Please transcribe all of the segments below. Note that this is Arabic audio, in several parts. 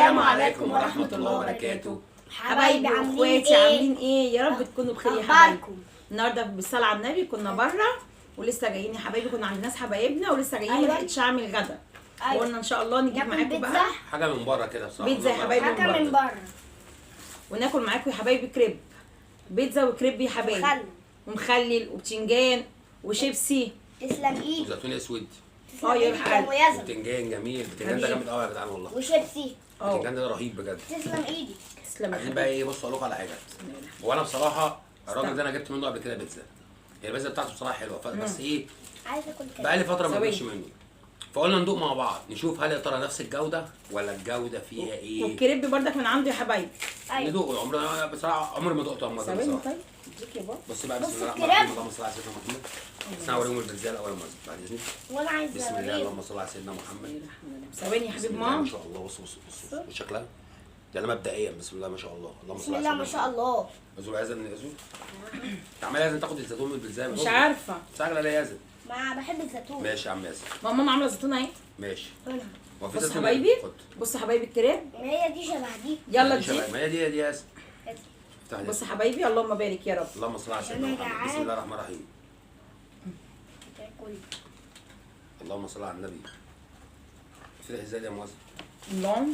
السلام عليكم ورحمة الله وبركاته. حبايبي واخواتي عاملين ايه؟ يا رب تكونوا بخير يا حبايبي. اخباركم؟ النهارده بالصلاة على النبي كنا بره ولسه جايين يا حبايبي، كنا عند ناس حبايبنا ولسه جايين. أيوة. ما لقيتش اعمل غدا، أيوة. وقلنا ان شاء الله نجيب ناكل معاكم بيتزا؟ بقى حاجه من بره كده بصراحه. بيتزا يا حبايبي حاجة من من بره وناكل معاكم يا حبايبي كريب، بيتزا وكريب يا حبايبي، وخل. ومخلل وبتنجان وشيبسي. تسلم ايدي. وزيتون اسود تسلم يا ايدي حاج. يا ميزن. وبتنجان جميل. البتنجان ده حبيبي. جامد قوي يا جدعان والله. وشيبسي. البتنجان ده رهيب بجد. تسلم ايدي. تسلم يا عايزين بقى حبايبي. ايه؟ بصوا اقول لكم على حاجه. وانا بصراحه الراجل ده انا جبت منه قبل كده بيتزا. هي البيتزا بتاعته بصراحه حلوه بس ايه، عايزه اكل كده. بقى لي فتره ما ثواني. جبتش منه. فقلنا ندوق مع بعض نشوف هل يا ترى نفس الجوده ولا الجوده فيها ايه. والكريب بردك من عنده يا حبايبي. ايوه. ندوق. عمرنا بصراحه عمري ما دقته عمري ثواني بصراحه. طيب اديك يا بابا. بص بقى، بص بسم الله الرحمن الكريب. الرحيم. اللهم صل على سيدنا محمد. بس انا اوريهم البيتزا الاول يا مازن بعد اذنك. وانا عايزه بسم الله. اوريك. اللهم صل على سيدنا محمد. ثواني يا بسم حبيب الله ما ماما. شاء الله. بص بص بص بص شكلها. ده انا مبدئيا بسم الله ما شاء الله. اللهم بسم صل على الله سيدنا ما شاء الله. ازول يا من ازول. تعمل لازم تاخد الزيتون من البيتزا. مش عارفه. سهله لا يازن. ما بحب الزيتون. ماشي يا عم ياسر. ماما عامله زيتونه اهي. ماشي. هنا. هو في بص زيتون؟ حبايبي، خد. بص حبايبي الكريب. ما هي دي شبه دي. يلا دي شباب. دي. ما هي دي ياسر. افتح بص ياسر. حبايبي، اللهم بارك يا رب. اللهم صل على سيدنا أنا محمد. جعان. بسم الله الرحمن الرحيم. تاكل. اللهم صل على النبي. افتح ازاي يا مؤذن؟ اللهم.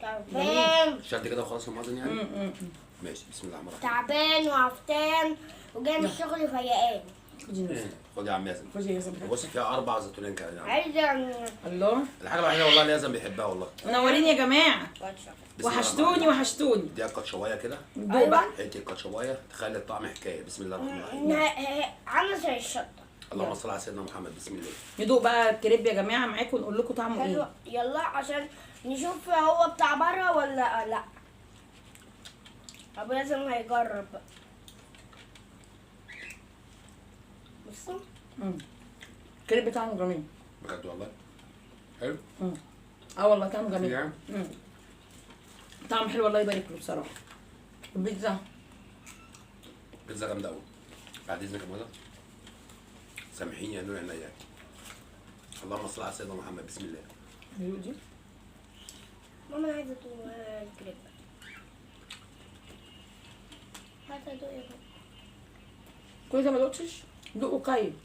تعبان. شد كده وخلاص يا مؤذن يعني. ماشي. بسم الله الرحمن الرحيم. تعبان وعفتان وجاي من الشغل فيقان. خدي نفسك. خد يا عم ياسر. خدي يا زلمه. بص فيها 4 زيتونين كده يعني. عايزه الله. الحاجه الوحيده والله اللي ياسر بيحبها والله. منورين يا جماعه. بسم الله الرحمن وحشتوني الرحيم. وحشتوني. دي كاتشوايه كده. دوق بقى. حته كاتشوايه تخلي الطعم حكايه. بسم الله الرحمن الرحيم. عامله زي الشطه. اللهم صل على سيدنا محمد. بسم الله. ندوق بقى الكريب يا جماعه معاكم ونقول لكم طعمه حلو. ايه. يلا عشان نشوف هو بتاع بره ولا لا. ابو لازم هيجرب بقى. بصوا. الكريب طعمه جميل. بجد والله. حلو. اه والله طعمه جميل. يعني طعم حلو، الله يبارك له بصراحه. البيتزا بيتزا جامده قوي. بعد اذنك يا مولى. سامحيني يا نور عينيا. اللهم صل على سيدنا محمد. بسم الله. حلو دي. ماما انا عايزه ادوق الكريب. هات ادوق يا بابا. كل ده ما دقتش؟ دوقوا قيم.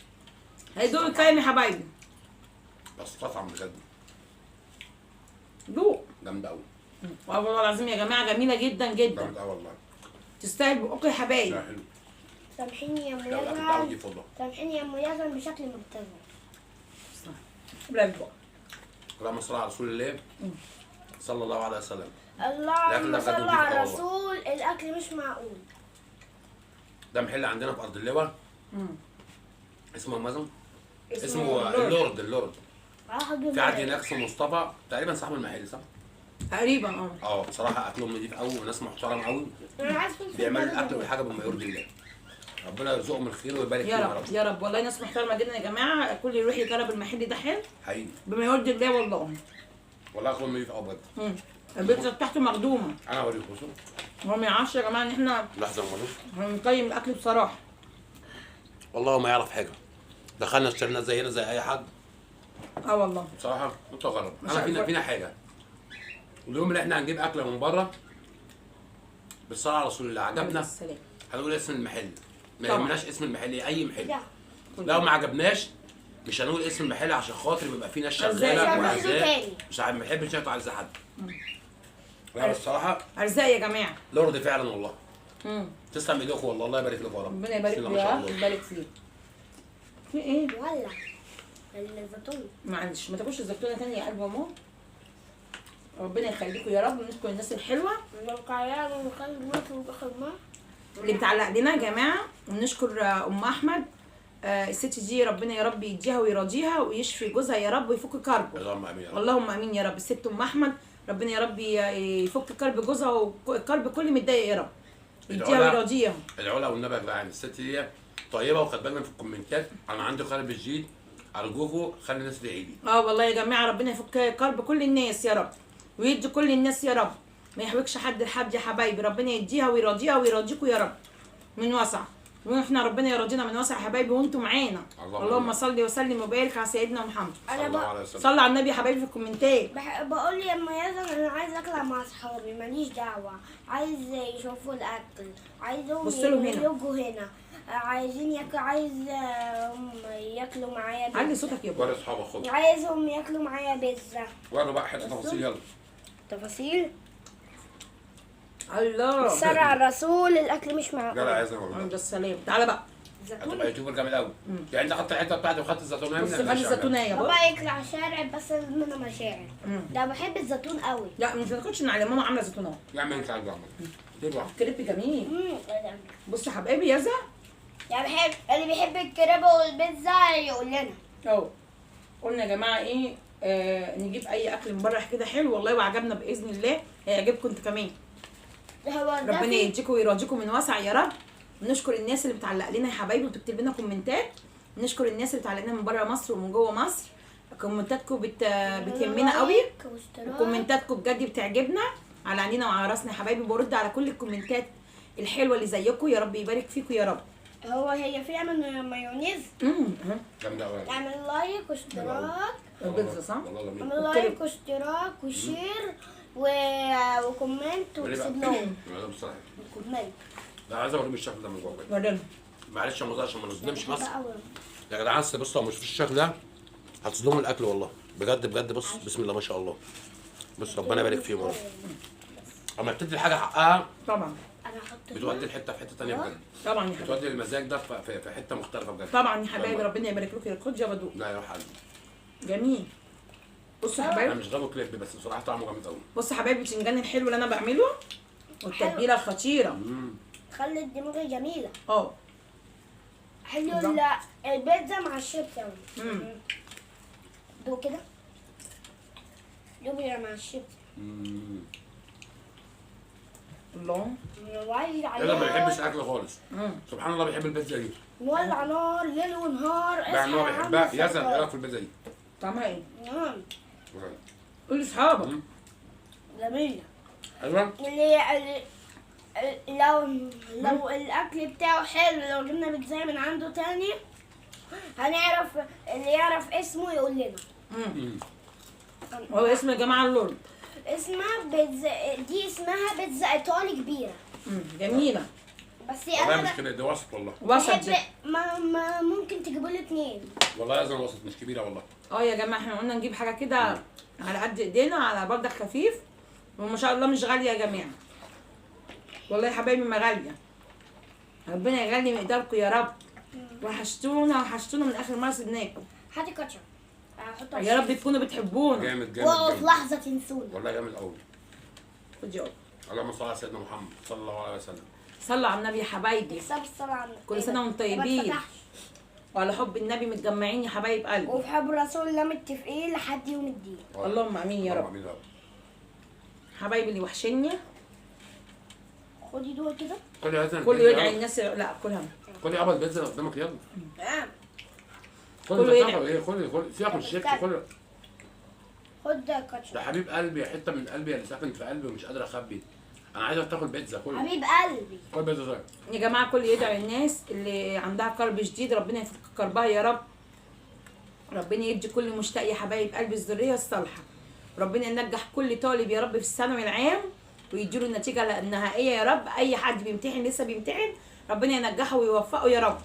هيدوقوا القيم يا حبايبي. بس تطعم بجد. دوق. جامده قوي. والله العظيم يا جماعه جميله جدا جدا. جامده قوي والله. تستاهل بقكم يا حبايب. لا حلو. سامحيني يا ام لو الاكل بتاعه دي يزن. فضه. سامحيني يا ام يزن بشكل مبتذل. برافو. اللهم صل على رسول الله صلى الله عليه وسلم. اللهم الأكل صل ده على والله. الرسول. الاكل مش معقول. ده محل عندنا في ارض اللواء. اسمه مازن. اسمه اللورد. اللورد. في عندي هناك اسمه مصطفى تقريبا صاحب المحل صح؟ تقريبا بصراحه اكلهم نضيف قوي وناس محترم قوي. انا عايز فلفل بيعملوا بلدي. الاكل والحاجه بما يرضي الله. ربنا يرزقهم الخير ويبارك فيهم يا يا رب رب. يا رب، والله ناس محترمه جدا يا جماعه. كل يروح يجرب المحل ده حلو حقيقي بما يرضي الله والله. والله اكلهم نضيف قوي بجد. البيتزا بتاعته مخدومه. انا اوريكم بصوا. هو ما يعرفش يا جماعه ان احنا لحظه يا مازن. هنقيم الاكل بصراحه. والله ما يعرف حاجه. دخلنا اشترينا زينا زي اي حد. والله. بصراحه انت جرب. مش انا عارفة. فينا حاجه. اليوم اللي احنا هنجيب اكله من بره بالصلاه على رسول الله عجبنا السلام. هنقول اسم المحل. ما طبعا. يهمناش اسم المحل اي محل. لا. لو ما عجبناش مش هنقول اسم المحل عشان خاطر بيبقى في ناس أرزاق. شغاله مش هنعمله وارزاق. تاني. مش عارف ما بنحبش نقطع على حد. لا بس الصراحه ارزاق يا جماعه. لورد فعلا والله. امم تسلم ايديكم والله. الله يبارك لكم يا رب. ربنا يبارك بسم الله له ما شاء يا الله. يبارك فيه. في ايه؟ ولع الزيتون. معلش ما تاكلش الزيتونه تاني يا قلب ماما. ربنا يخليكم يا رب ونشكر الناس الحلوه الواقعية وخلي موت وباخد ما. اللي بتعلق لنا يا جماعه. ونشكر ام احمد. الست دي ربنا يا رب يديها ويراضيها ويشفي جوزها يا رب ويفك كربه. اللهم امين يا رب. اللهم امين يا رب. الست ام احمد ربنا يا رب يفك كرب جوزها وكرب كل متضايق يا رب. يديها العلا. ويراضيها. العلا والنبي يا جدعان الست دي طيبه وخد بالنا في الكومنتات. انا عندي قلب الجيد ارجوكوا خلي الناس تدعي لي. والله يا جماعه ربنا يفك كرب كل الناس يا رب ويدي كل الناس يا رب. ما يحوجش حد لحد يا حبايبي. ربنا يديها ويراضيها ويراضيكوا يا رب من وسع. واحنا ربنا يرضينا من واسع يا حبايبي وانتم معانا. اللهم اللهم صل وسلم وبارك على سيدنا محمد. صلى انا الله بقى عليه وسلم. صلوا على النبي يا حبايبي في الكومنتات. بقول يا اما يزن انا عايز اطلع مع اصحابي ماليش دعوه، عايز يشوفوا الاكل، عايزهم بص لهم هنا. يجوا هنا، عايزين عايز ياكلوا معايا علي بيتزا، صوتك يا بابا. ورا اصحابك خد. عايزهم ياكلوا معايا بيتزا. ورا بقى حته تفاصيل يلا. تفاصيل الله. سرع على الرسول الاكل مش جدع معقول. عايزنا والله. عند السلام. تعالى بقى. زيتون. هتبقى يوتيوبر جامد قوي. يعني انت خدت الحته بتاعتي وخدت الزيتونه بص خلي الزيتونه يا بابا. بابا يطلع شارع بس انا مشاعر. ده بحب الزيتون قوي. لا مش هناخدش ان على ماما عامله زيتونه. يا عم انت عايز اعمل دي بقى. كريب جميل. إيه ده؟ بص يا حبايبي يزا. يعني بحب اللي بيحب الكريبه والبيتزا يقول لنا. اهو قلنا يا جماعه ايه، نجيب اي اكل من بره كده حلو والله وعجبنا باذن الله هيعجبكم انتوا كمان. هو ده ربنا في- يديكم ويرضيكم من واسع يا رب. نشكر الناس اللي بتعلق لنا يا حبايبي وتكتب لنا كومنتات. نشكر الناس اللي بتعلق لنا من بره مصر ومن جوه مصر. كومنتاتكم بتهمنا قوي. لايك واشتراك. كومنتاتكم بجد بتعجبنا على عينينا وعلى راسنا يا حبايبي. برد على كل الكومنتات الحلوه اللي زيكم. يا رب يبارك فيكم يا رب. هي فيها من مايونيز. جامده قوي. اعمل لايك واشتراك. البيتزا صح؟ والله جميل. اعمل لايك واشتراك وشير وكومنت وليه بقى؟ واكتب لهم لا بصراحه. كومنت. لا عايز اوريهم الشكل ده من جوه. ورينا. معلش يا موزع عشان ما نظلمش مصر. ده أول. يا جدعان بصوا مش في الشكل ده هتصدموا الاكل والله بجد بجد. بص بسم الله ما شاء الله. بص ربنا يبارك فيهم والله. اما بتدي الحاجه حقها طبعا انا هحط بتودي الحته في حته ثانيه بجد. طبعا يا حبايبي. بتودي المزاج ده في حته مختلفه بجد. طبعا يا حبايبي ربنا يبارك لكم. خد يا بدو. لا يا حبيبي جميل. بصوا يا انا حبايبي. مش غاوي كليب بس بصراحه طعمه جامد قوي. بصوا يا حبايبي البتنجان الحلو اللي انا بعمله والتتبيله الخطيره. خلي الدماغ جميله. اه حلو بالظبط. البيتزا مع الشيبسي أوي. مم. دوق كده. دوق يا مع الشيبسي. الله. وعايز انا ما بيحبش عليه الاكل خالص. مم. سبحان الله بيحب البيتزا دي. مولع نار ليل ونهار. بقى ان هو اصحى يا عم بيحبها. يزن السكر. ايه رايك في البيتزا دي؟ طعمها ايه؟ نعم. قول لاصحابك. جميلة. ايوه اللي لو الاكل بتاعه حلو لو جبنا بيتزا من عنده تاني هنعرف اللي يعرف اسمه يقول لنا. هو اسم الجماعه اللورد. اسمها بيتزا دي اسمها بيتزا ايطالي كبيره. جميله. بس والله انا مش كبيره دي وسط والله. وسط بحب دي. ما ممكن تجيبوا لي اتنين. والله يزن وسط مش كبيره والله. اه يا جماعه احنا قلنا نجيب حاجه كده على قد ايدينا على بردك خفيف وما شاء الله مش غاليه يا جماعه. والله يا حبايبي ما غاليه. ربنا يغلي مقداركم يا رب. وحشتونا من اخر مره سيبناكم. هاتي كاتشب هحطها يا رب تكونوا بتحبونا. جامد جامد واقف جامد. لحظه تنسونا. والله جامد قوي. خد يا اللهم صل على سيدنا محمد صلى الله عليه وسلم. صلوا على النبي يا حبايبي. حساب الصلاة على النبي. كل سنة وانتم ما طيبين. اتفتحش. وعلى حب النبي متجمعين يا حبايب قلبي. وفي حب رسول الله متفقين لحد يوم الدين. اللهم امين يا رب. امين يا رب. حبايبي اللي وحشني خدي دول كده. كل يا يزن كله يدعي الناس. لا كلها. كل يا ابو البيتزا اللي قدامك يلا. تمام. كل كله يدعي يدعي. ايه كل سيبك من الشيك كل. خد كاتشب. ده حبيب قلبي حته من قلبي اللي ساكن في قلبي ومش قادر اخبي. انا عايزك تاكل بيتزا كل. حبيب قلبي. كل بيتزا زي. يا جماعه كل يدعي الناس اللي عندها كرب شديد ربنا يفك كربها يا رب. ربنا يدي كل مشتاق يا حبايب قلبي الذريه الصالحه. ربنا ينجح كل طالب يا رب في الثانوي العام ويديله النتيجه النهائيه يا رب. اي حد بيمتحن لسه بيمتحن ربنا ينجحه ويوفقه يا رب.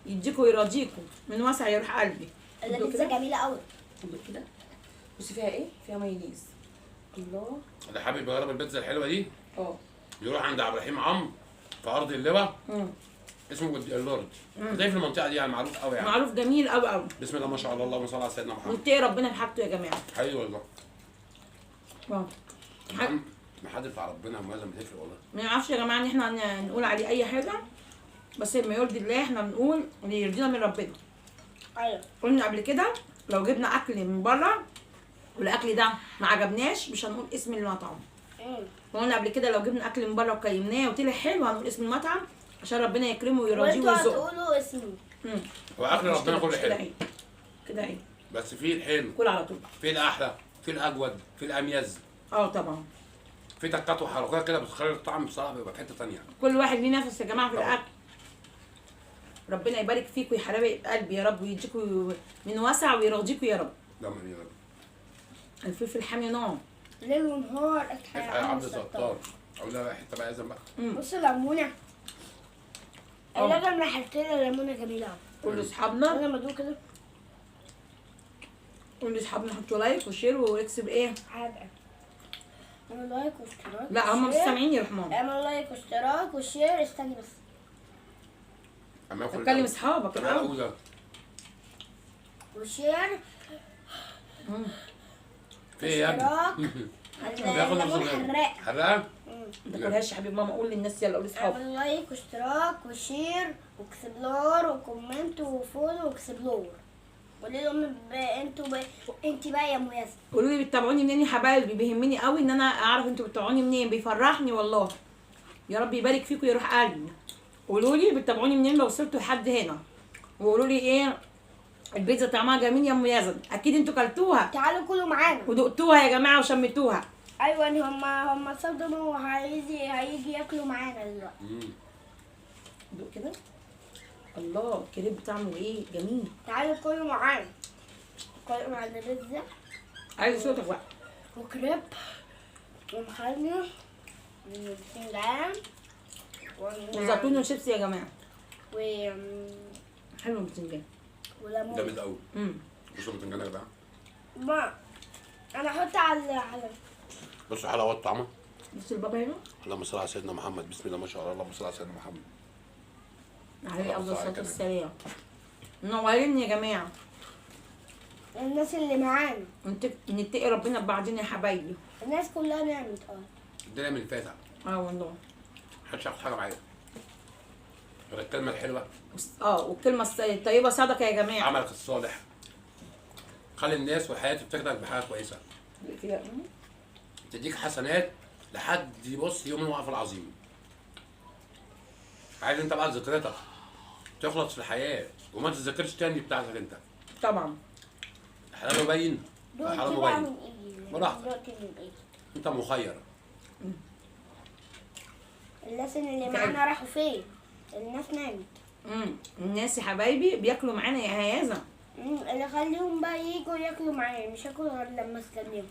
يديكوا ويرضيكوا من واسع يروح قلبي. البيتزا جميلة قوي. كده بصي فيها ايه؟ فيها مايونيز. الله. اللي حابب يجرب البيتزا الحلوه دي اه. يروح عند عبد الرحيم عمرو في ارض اللواء اسمه اللورد. زي في المنطقه دي يعني معروف قوي يعني. معروف جميل قوي قوي. بسم الله ما شاء الله اللهم صل على سيدنا محمد. وانتهي ربنا بحاجته يا جماعه. حقيقي والله. واو. محد بتاع ربنا ولازم بتفرق والله. ما نعرفش يا جماعه ان احنا نقول عليه اي حاجه بس ما يرضي الله احنا بنقول اللي يرضينا من ربنا. ايوه. قلنا قبل كده لو جبنا اكل من بره والاكل ده ما عجبناش مش هنقول اسم المطعم. وقلنا قبل كده لو جبنا اكل من بره وقيمناه وطلع حلو هنقول اسم المطعم عشان ربنا يكرمه ويرضيه وانتوا ويرزقه. هتقولوا اسمه. هو اكل ربنا كله كده حلو عيب. كده عيب. بس في الحلو كل على طول. في الاحلى في الاجود في الاميز اه طبعا. في تكات وحركات كده بتخلي الطعم بصراحه بيبقى في حته ثانيه. كل واحد ليه نفس يا جماعه في طبعا. الاكل. ربنا يبارك فيكم يا حبايب قلبي يا رب، ويديكم من وسع ويرضيكم يا رب. لا من يلا. الفلفل حامي نار. ليل ونهار افتح افتح يا عبد الستار. اقول لها حته بقى اذن بقى. بص الليمونه. اللبن ريحتها الليمونه جميله أوي. قول لاصحابنا، انا بدوق كده قول لاصحابنا حطوا لايك وشير واكسب ايه. حاجه. اعمل لايك واشتراك لا هم مش وشير. سامعين يا رحمن. اعمل لايك واشتراك وشير. استني بس. اما اكل اتكلم اصحابك طب الأول. اقول ده. وشير في ايه يا ابني؟ اشتراك. بياخد الليمون نفس حراق. حراق؟ ما تاكلهاش يا حبيب ماما، قول للناس يلا، قول لاصحابك. اعمل لايك واشتراك وشير واكسبلور وكومنت وفولو واكسبلور. قولي لهم انت بقى يا مياسر. قولوا لي بتتابعوني منين يا حبايبي، بيهمني قوي ان انا اعرف انتوا بتتابعوني منين، بيفرحني والله. يا رب يبارك فيكم يا روح قلبي. قولوا لي بتتابعوني منين لو وصلتوا لحد هنا، وقولوا لي ايه البيتزا طعمها جميل يا ام يزن. اكيد انتوا كلتوها تعالوا كلوا معانا. ودقتوها يا جماعه وشمتوها. ايوه هم صدموا هيجي ياكلوا معانا دلوقتي. دوق كده. الله الكريب بتاعه ايه جميل. تعالوا كلوا معانا. كلوا معانا بيتزا عايز صوتك بقى. وكريب ومخلل وبتنجان وزيتون وشيبسي يا جماعه. و حلو البتنجان. وليمون. جامد قوي. بصوا البتنجان يا جدعان. ما انا احط على بصوا حلاوه طعمه. بص البابا هنا. اللهم صل على سيدنا محمد. بسم الله ما شاء الله. اللهم صل على سيدنا محمد. عليه افضل صح الصلاه كده. والسلام. منورين يا جماعه. الناس اللي معانا. نتقي ربنا ببعضنا يا حبايبي. الناس كلها نعمت الدنيا من فاتح. والله. محدش ياخد حاجه معايا. غير الكلمه الحلوه. والكلمه الطيبه صدقه يا جماعه. عملك الصالح. خلي الناس والحياه تفتكرك بحاجه كويسه. تديك حسنات لحد بص يوم الوقفه العظيم. عايز انت بقى ذكرياتك تخلص في الحياه وما تتذكرش تاني بتاعتك انت. طبعا. الحلال مبين والحرام مبين. من ايدي. براحتك. دقتي من ايدي. انت مخير. الناس اللي معانا راحوا فين؟ الناس نامت. الناس يا حبايبي بياكلوا معانا يا هيازه. اللي خليهم بقى يجوا ياكلوا معايا، مش هاكل غير لما استنيهم.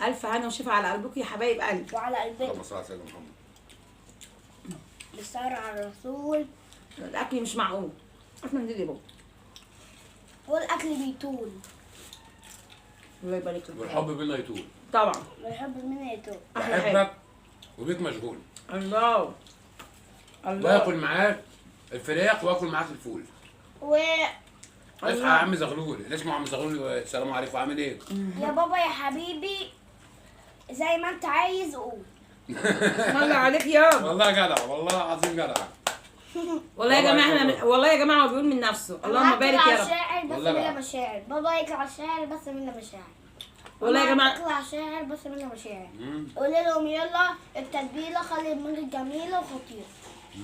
الف هنا وشفا على قلبكم يا حبايب قلبي. وعلى قلبنا. اللهم صل على سيدنا محمد. بالصبر على الرسول. الاكل مش معقول. احنا ندير بابا. والاكل بيطول. الله يبارك لك. والحب بينا يطول. طبعا. بيحب منا يطول. احلى حاجه. بحبك وبيك مشغول. الله. باكل معاك الفراخ واكل معاك الفول. اصحى يا عم زغلول. اللي اسمه عم زغلول السلام عليكم عامل ايه؟ يا بابا يا حبيبي زي ما انت عايز قول. الله عليك يابا. والله جدع والله العظيم جدع. والله يا جماعه احنا والله يا جماعه هو بيقول من نفسه. اللهم بارك يا رب. شاعر بس والله منا بقى. مشاعر. بابا يطلع شاعر بس منا مشاعر. والله يا جماعه يطلع شاعر بس منا مشاعر. قولي لهم يلا التتبيله خلي دماغك جميله وخطيره.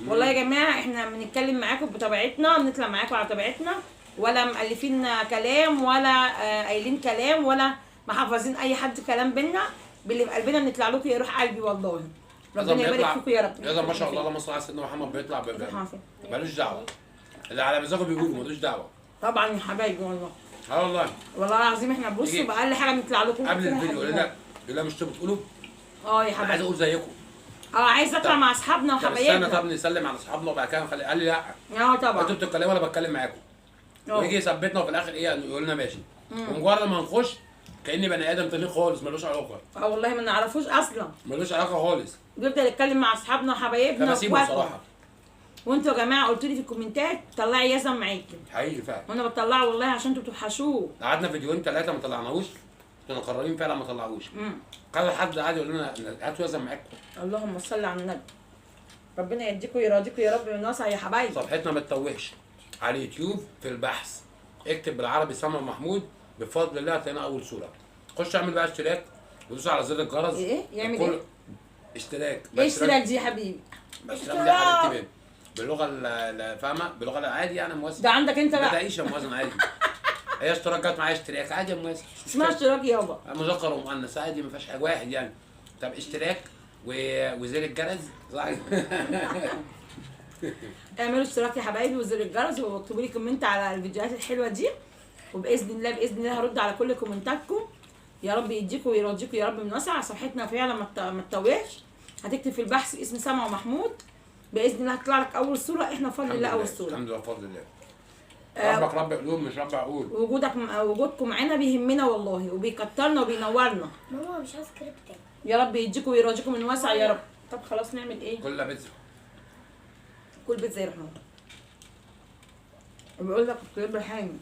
والله يا جماعه احنا بنتكلم معاكم بطبيعتنا، بنطلع معاكم على طبيعتنا، ولا مؤلفين كلام ولا قايلين كلام ولا محافظين اي حد كلام بينا. باللي في قلبنا بنطلع لكم يا روح قلبي والله. ربنا يبارك فيكم يا رب. يا ما شاء الله اللهم صل على سيدنا محمد بيطلع ملوش دعوه. اللي على مزاجه بيقول ملوش دعوه. طبعا يا حبايبي والله. والله. والله العظيم احنا بصوا باقل حاجه بنطلع لكم قبل الفيديو يقول لك مش انتوا بتقولوا؟ يا عايز حبايبي. اقول زيكم. عايز اطلع مع اصحابنا طب استنى وحبايبنا. طب نسلم على اصحابنا وبعد كده قال لي لا. طبعا. انتوا بتتكلموا وانا بتكلم معاكم. ويجي يثبتنا وفي الاخر ايه يقول لنا ماشي. ومجرد ما نخش كاني بني ادم تاني خالص ملوش علاقه. والله ما نعرفوش اصلا. ملوش علاقه خالص. بيفضل يتكلم مع اصحابنا وحبايبنا بسيبه بصراحه. وانتوا يا جماعه قلتوا لي في الكومنتات طلعي ياسم معاكي. حقيقي فعلا. وانا بطلعه والله عشان انتوا بتوحشوه. قعدنا فيديوهين ثلاثه ما طلعناهوش. كنا قررين فعلا ما طلعوش. كذا حد قعد يقول لنا هاتوا ياسم معاكم. اللهم صل على النبي. ربنا يديكم ويرضيكم يا رب من وسع يا حبايبي. صفحتنا ما تتوهش على اليوتيوب في البحث اكتب بالعربي سمر محمود بفضل الله هتلاقينا اول صوره. خش اعمل بقى اشتراك ودوس على زر الجرس. ايه يعمل ايه؟ اشتراك. ايه اشتراك دي يا حبيبي؟ اشتراك دي حبيبتي باللغه فاهمه باللغه العادي يعني موازن. ده عندك انت ما بقى. تلاقيش يا موازن عادي. هي اشتراك جت معايا اشتراك عادي يا موازن. اسمها اشتراك يابا. مذكر ومؤنث عادي ما فيهاش حاجه واحد يعني. طب اشتراك وزر الجرس صح. اعملوا اشتراك يا حبايبي وزر الجرس واكتبوا لي كومنت على الفيديوهات الحلوه دي، وباذن الله باذن الله هرد على كل كومنتاتكم. يا رب يديكم ويرضيكم يا رب من وسع. صفحتنا فعلا ما تتوهش، هتكتب في البحث اسم سما ومحمود باذن الله هتطلع لك اول صوره. احنا بفضل الله اول صوره. الحمد لله بفضل الله. ربك رب قلوب مش رب عقول. وجودكم معانا بيهمنا والله، وبيكترنا وبينورنا. ماما مش عايز كريب تاني. يا رب يديكم ويرضيكم من وسع يا رب. طب خلاص نعمل ايه؟ كلها بيتزا. كل بيتزا يا رحمن. بيقول لك الكريب حامي.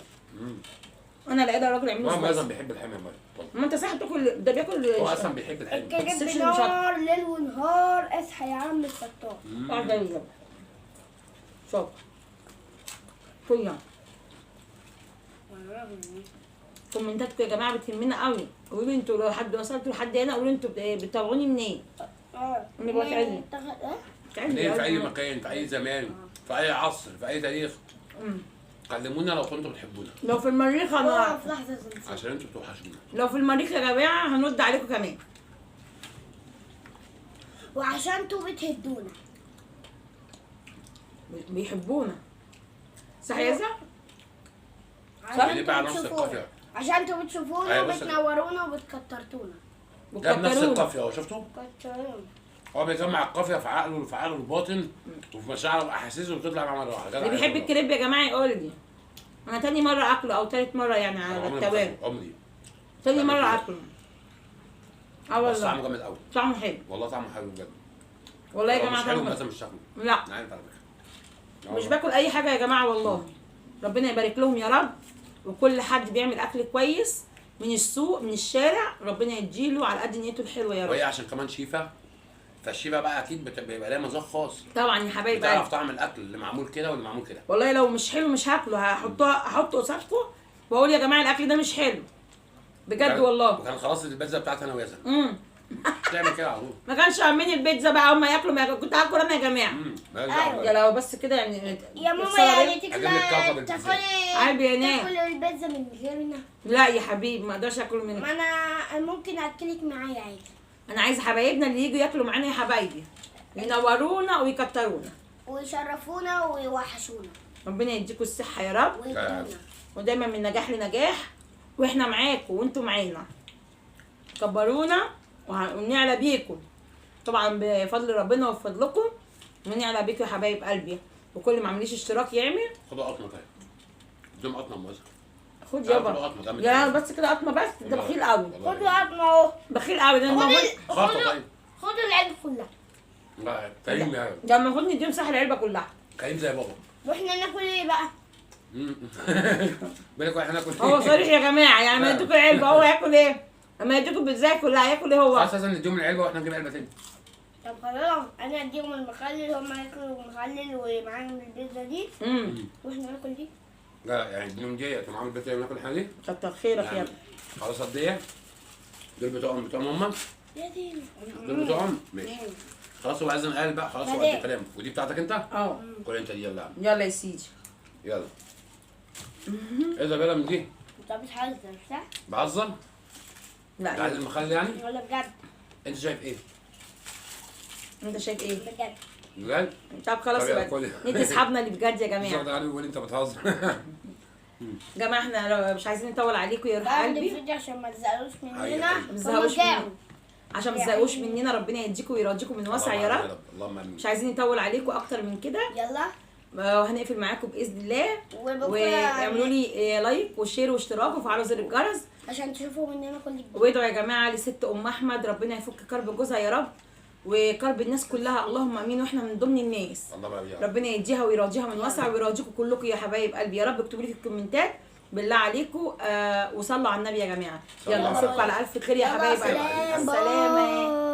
انا لقيت الراجل يعمل هو له اصلا بيحب الحامي يا ماما. ما انت صح بتاكل ده بياكل. هو اصلا بيحب الحامي. الكريب السبشن نار ليل ونهار. اصحى يا عم الفطار. قاعد يلا شوف كل كومنتاتكم يا جماعه بتهمنا قوي. قولوا لي انتوا لو حد وصلتوا لحد هنا قولوا انتوا بتتابعوني منين؟ انا بتعلم منين؟ في اي مكان، في اي زمان، في اي عصر، في اي تاريخ. كلمونا لو كنتوا بتحبونا. لو في المريخ انا في لحظه زلزال. عشان انتوا بتوحشونا. لو في المريخ يا جماعه هنرد عليكم كمان. وعشان انتوا بتهدونا. بيحبونا صح يا زلمه؟ اللي بقى نفس القافيه. عشان انتوا بتشوفونا أيوة بص. وبتنورونا وبتكترتونا. ده بنفس وكترونا. القافيه اهو شفتوا؟ كترونا. هو بيجمع القافيه في عقله وفي عقله الباطن وفي مشاعره واحاسيسه وبتطلع مع مره واحده. اللي بيحب الكريب يا جماعه يقول لي. انا تاني مره اكله او تالت مره يعني على التوابل. عمري تاني مره اكله. بس طعمه جامد قوي. طعمه حلو. والله طعمه حلو بجد. والله يا هو جماعه مش حلو طعمه بس مش شكله. لا انا عارف على فكره. مش باكل اي حاجه يا جماعه والله. ربنا يبارك لهم يا رب. وكل حد بيعمل اكل كويس من السوق من الشارع ربنا يديله على قد نيته الحلوه يا وهي رب. عشان كمان شيفه، فالشيفه بقى اكيد بيبقى لها مذاق خاص. طبعا يا حبايبي بتعرف طعم الاكل اللي معمول كده واللي معمول كده. والله لو مش حلو مش هاكله. هحطه قصادكم واقول يا جماعه الاكل ده مش حلو بجد والله. وكان خلاص البيتزا بتاعتي انا وياسر. تعمل كده على طول. ما كانش عاملين البيتزا بقى هم ياكلوا ما ياكلوا. كنت هاكل انا يا جماعه. أيوة. يا لو بس كده يعني يا ماما الصلاة يعني دي- أجيب لك كعكة تاكلي بالبيتزا. عيب يا ناس. تاكل البيتزا من غيرنا. لا يا حبيبي ما اقدرش اكل منك. ما انا ممكن اكلك معايا عادي. انا عايزه حبايبنا اللي يجوا ياكلوا معانا يا حبايبي ينورونا ويكترونا. ويشرفونا ويوحشونا ربنا يديكم الصحه يا رب. ويدونا. ودايما من نجاح لنجاح واحنا معاكم وانتوا معانا. كبرونا ونعلى بيكم طبعا بفضل ربنا وبفضلكم. ونعلى بيكم يا حبايب قلبي. وكل ما عمليش اشتراك يعمل. خدوا قطمه طيب. اديهم قطمه موزه. خد خدوا يابا. قطمه ده يا بس كده قطمه بس. انت بخيل قوي. خدوا قطمه اهو. بخيل قوي ده المفروض. خطه طيب. خدوا العلبه كلها. لا كريم يا ده المفروض نديهم صح العلبه كلها. كريم زي بابا. واحنا ناكل ايه بقى؟ بالك احنا ناكل هو صريح يا جماعه يعني ما لا. يدوكوا العلبه هو ياكل ايه؟ اما يدوكوا بيتزا كلها هياكل ايه هو؟ اساسا نديهم العلبه واحنا نجيب علبه تاني. طب خلاص انا اديهم المخلل هم ياكلوا المخلل ومعاهم البيتزا دي واحنا ناكل دي. لا يعني اديهم ديت ومعاهم البيتزا وناكل احنا دي. كتر خيرك يا يعني ابني. خلاص قد ايه؟ دول بتوعهم هم؟ يا دينا. دول بتوعهم؟ ماشي. خلاص هو عايز قال بقى خلاص هو قد الكلام. ودي بتاعتك انت؟ اه كل انت دي يلا. يلا يا سيدي. يلا. ايه ده بلا من دي؟ انت بتهزر صح؟ بهزر؟ انت عايز لا المخلل يعني؟ ولا بجد؟ انت شايف ايه؟ انت شايف ايه؟ بجد. بجد؟ طب خلاص طب يلا بقى كل. ندي اصحابنا اللي بجد يا الشغل جماعه. ده عليه بيقول انت بتهزر. جماعه احنا مش عايزين نطول عليكم يا روح بعد قلبي الفيديو عشان ما تزعلوش أيوة. مننا. ما تزهقوش هما مننا. عشان ما تزهقوش مننا ربنا يديكم ويرضيكم من وسع يا رب. اللهم امين. مش عايزين نطول عليكم اكتر من كده. يلا. وهنقفل معاكم باذن الله. وبكره واعملوا لي لايك وشير واشتراك وفعلوا زر الجرس. عشان تشوفوا مننا كل جديد. وادعوا يا جماعه لست ام احمد ربنا يفك كرب جوزها يا رب وكرب الناس كلها اللهم امين واحنا من ضمن الناس. اللهم امين. ربنا يديها ويراضيها من وسع ويراضيكم كلكم يا حبايب قلبي يا رب. اكتبوا لي في الكومنتات بالله عليكم وصلوا على النبي يا جماعه. يلا نسيبكم على الف خير يا يلا حبايب سلام. قلبي. سلام.